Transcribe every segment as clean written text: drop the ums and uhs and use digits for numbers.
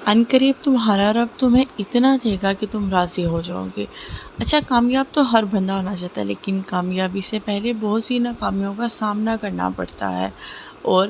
عنقریب تمہارا رب تمہیں اتنا دے گا کہ تم راضی ہو جاؤ گے۔ اچھا، کامیاب تو ہر بندہ ہونا چاہتا ہے، لیکن کامیابی سے پہلے بہت سی ناکامیوں کا سامنا کرنا پڑتا ہے، اور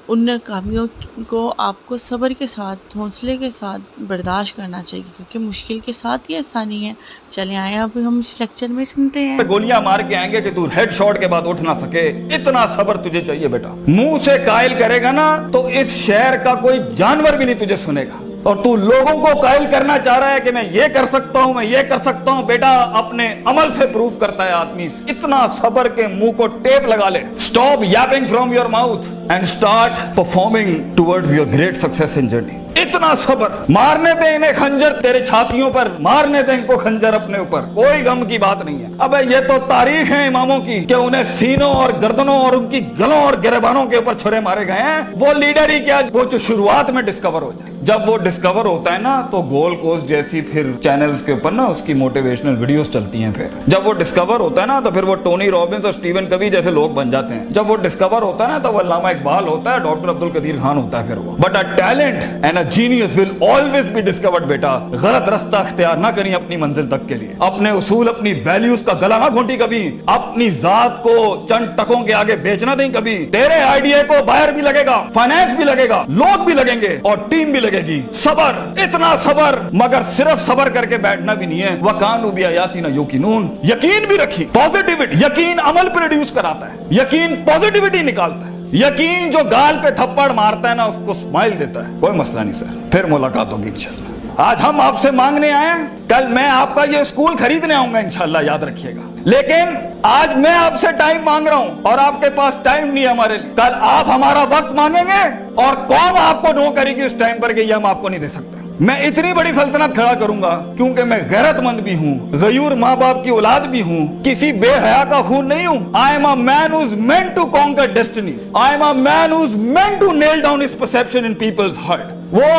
ان ناکامیوں کو آپ کو صبر کے ساتھ، حوصلے کے ساتھ برداشت کرنا چاہیے، کیونکہ مشکل کے ساتھ ہی آسانی ہے۔ چلیں آئے اب ہم اس لیکچر میں سنتے ہیں۔ گولیاں مار کے آئیں گے کہ تو ہیڈ شاٹ کے بعد اٹھ نہ سکے، اتنا صبر تجھے چاہیے بیٹا۔ منہ سے قائل کرے گا نا تو اس شہر کا کوئی جانور بھی نہیں تجھے سنے گا، اور تو لوگوں کو قائل کرنا چاہ رہا ہے کہ میں یہ کر سکتا ہوں، میں یہ کر سکتا ہوں۔ بیٹا اپنے عمل سے پروف کرتا ہے آدمی۔ اتنا صبر کے منہ کو ٹیپ لگا لے۔ Stop yapping from your mouth and start performing towards your great success in journey۔ اتنا صبر۔ مارنے دے انہیں خنجر تیرے چھاتیوں پر، مارنے دے ان کو خنجر اپنے اوپر، کوئی غم کی بات نہیں ہے۔ ابے یہ تو تاریخ ہے اماموں کی کہ انہیں سینوں اور گردنوں اور ان کی گلوں اور گریبانوں کے اوپر چھرے مارے گئے ہیں۔ وہ لیڈر ہی کیا، وہ جو شروعات میں ڈسکور ہو جائے، جب وہ ڈسکور ہوتا ہے نا تو گول کوسٹ جیسی پھر چینلز کے اوپر نا اس کی موٹیویشنل ویڈیوز چلتی ہیں۔ پھر جب وہ ڈسکور ہوتا ہے نا تو پھر وہ ٹونی رابنس اور سٹیون کوی جیسے لوگ بن جاتے ہیں۔ جب وہ ڈسکور ہوتا ہے نا تو وہ علامہ اقبال ہوتا ہے، ڈاکٹر عبدالقدیر خان ہوتا ہے۔ پھر وہ but a talent and a genius will always be discovered۔ بیٹا غلط رستہ اختیار نہ کریں اپنی منزل تک کے لیے، اپنے اصول، اپنی ویلیوز کا گلا نہ گھونٹی کبھی، اپنی ذات کو چند ٹکوں کے آگے بیچ نہ دیں کبھی۔ تیرے آئیڈیا کو باہر بھی لگے گا، فائنانس بھی لگے گا، لوگ بھی لگیں گے اور ٹیم بھی لگے گی۔ صبر، اتنا صبر، مگر صرف صبر کر کے بیٹھنا بھی نہیں ہے۔ وَكَانُوا بِآيَاتِنَا يُوقِنُونَ، یقین بھی رکھی۔ پازیٹیوٹی، یقین عمل پروڈیوس کراتا ہے، یقین پازیٹیوٹی نکالتا ہے۔ یقین جو گال پہ تھپڑ مارتا ہے نا اس کو سمائل دیتا ہے۔ کوئی مسئلہ نہیں سر، پھر ملاقات ہوگی انشاءاللہ۔ آج ہم آپ سے مانگنے آئے ہیں، کل میں آپ کا یہ اسکول خریدنے آؤں گا انشاءاللہ، یاد رکھیے گا۔ لیکن آج میں آپ سے ٹائم مانگ رہا ہوں اور آپ کے پاس ٹائم نہیں ہے ہمارے لیے۔ کل آپ ہمارا وقت مانگیں گے اور قوم آپ کو نو کرے گی اس ٹائم پر کہ یہ ہم آپ کو نہیں دے سکتے۔ میں اتنی بڑی سلطنت کھڑا کروں گا کیونکہ میں غیرت مند بھی ہوں، غیور ماں باپ کی اولاد بھی ہوں، کسی بے حیا کا خون نہیں ہوں۔ I am a man who's meant to conquer destinies۔ I am a man who's meant to nail down his perception in people's heart۔ وہ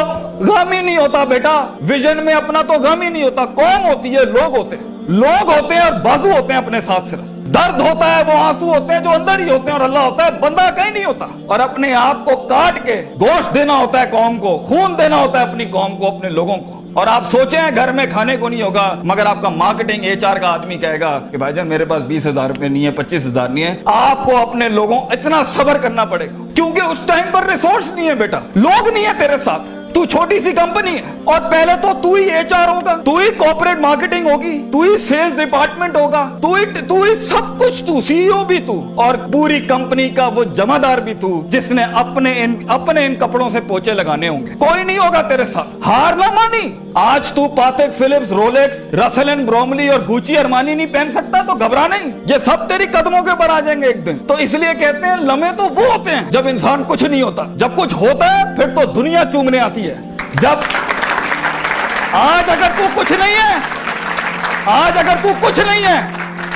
غم ہی نہیں ہوتا بیٹا، ویژن میں اپنا تو غم ہی نہیں ہوتا، قوم ہوتی ہے، لوگ ہوتے ہیں، لوگ ہوتے ہیں اور بازو ہوتے ہیں اپنے ساتھ۔ صرف درد ہوتا ہے، وہ آنسو ہوتے ہیں جو اندر ہی ہوتے ہیں، اور اللہ ہوتا ہے بندہ کہیں نہیں ہوتا۔ اور اپنے آپ کو کاٹ کے گوشت دینا ہوتا ہے قوم کو، خون دینا ہوتا ہے اپنی قوم کو، اپنے لوگوں کو۔ اور آپ سوچیں گھر میں کھانے کو نہیں ہوگا مگر آپ کا مارکیٹنگ HR کا آدمی کہے گا کہ بھائی جان میرے پاس 20,000 روپے نہیں ہے، 25,000 نہیں ہے۔ آپ کو اپنے لوگوں اتنا صبر کرنا پڑے گا کیونکہ اس ٹائم پر ریسورس نہیں ہے بیٹا، لوگ نہیں ہے تیرے ساتھ۔ تو چھوٹی سی کمپنی ہے اور پہلے تو ہی HR ہوگا، تو ہی کارپوریٹ مارکیٹنگ ہوگی، تو ہی سیلز ڈپارٹمنٹ ہوگا، تو ہی سب کچھ، تو CEO بھی تو، اور پوری کمپنی کا وہ جمع دار بھی تو جس نے اپنے ان کپڑوں سے پوچھے لگانے ہوں گے۔ کوئی نہیں ہوگا تیرے ساتھ، ہار نہ مانی۔ آج تو پاتیک فلپس، رولیکس، رسل اینڈ بروملی اور گوچی ارمانی نہیں پہن سکتا تو گھبرا نہیں، یہ سب تیری قدموں کے اوپر آ جائیں گے ایک دن۔ تو اس لیے کہتے ہیں لمحے تو وہ ہوتے ہیں جب انسان کچھ نہیں ہوتا، جب کچھ ہوتا ہے پھر تو دنیا چومنے آتی ہے۔ جب آج اگر تو کچھ نہیں ہے، آج اگر تو کچھ نہیں ہے،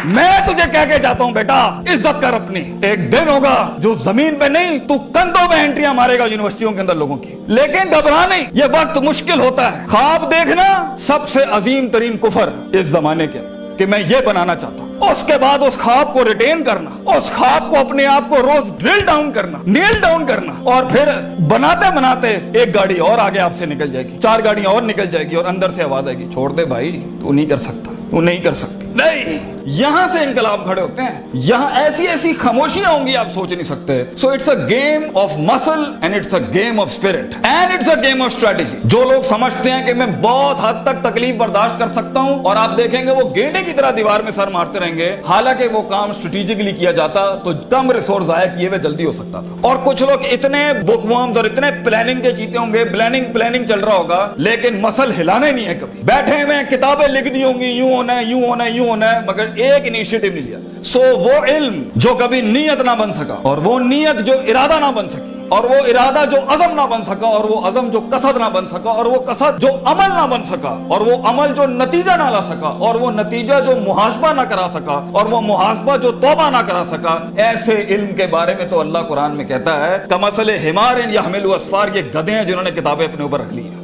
میں تجھے کہہ کے جاتا ہوں بیٹا عزت کر اپنی۔ ایک دن ہوگا جو زمین پہ نہیں تو کندھوں پہ انٹریاں مارے گا یونیورسٹیوں کے اندر لوگوں کی، لیکن گھبرا نہیں، یہ وقت مشکل ہوتا ہے۔ خواب دیکھنا سب سے عظیم ترین کفر اس زمانے کے کہ میں یہ بنانا چاہتا ہوں، اس کے بعد اس خواب کو ریٹین کرنا، اس خواب کو اپنے آپ کو روز ڈرل ڈاؤن کرنا، نیل ڈاؤن کرنا، اور پھر بناتے بناتے ایک گاڑی اور آگے آپ سے نکل جائے گی، 4 گاڑیاں اور نکل جائے گی اور اندر سے آواز آئے گی چھوڑ دے بھائی، تو نہیں کر سکتا، تو نہیں کر سکتی۔ نہیں، یہاں سے انقلاب کھڑے ہوتے ہیں، یہاں ایسی ایسی خاموشیاں ہوں گی آپ سوچ نہیں سکتے۔ So it's a game of muscle and it's a game of spirit and it's a game of strategy. جو لوگ سمجھتے ہیں کہ میں بہت حد تک تکلیف برداشت کر سکتا ہوں، اور آپ دیکھیں گے وہ گینڈے کی طرح دیوار میں سر مارتے رہیں گے، حالانکہ وہ کام اسٹریٹجکلی کیا جاتا تو کم ریسورس ضائع کیے ہوئے جلدی ہو سکتا تھا۔ اور کچھ لوگ اتنے بک ورمز اور اتنے پلاننگ کے جیتے ہوں گے، پلاننگ چل رہا ہوگا، لیکن مسل ہلانے نہیں ہے کبھی، بیٹھے ہوئے کتابیں لکھ دی ہوں گی یوں ہونا ہے، یوں ہونا ہے، یوں ہونا ہے، مگر ایک انیشیٹو نہیں لیا۔ سو وہ علم جو کبھی نیت نہ بن سکا، اور وہ نیت جو ارادہ نہ بن سکی، اور وہ ارادہ جو عزم نہ بن سکا، اور وہ عزم جو قصد نہ بن سکا، اور وہ قصد جو عمل نہ بن سکا، اور وہ عمل جو نتیجہ نہ لا سکا، اور وہ نتیجہ جو محاسبہ نہ کرا سکا، اور وہ محاسبہ جو توبہ نہ کرا سکا، ایسے علم کے بارے میں تو اللہ قرآن میں کہتا ہے کمثل حمار یحمل اسفار، یہ گدھے ہیں جنہوں نے کتابیں اپنے اوپر رکھ لی ہیں۔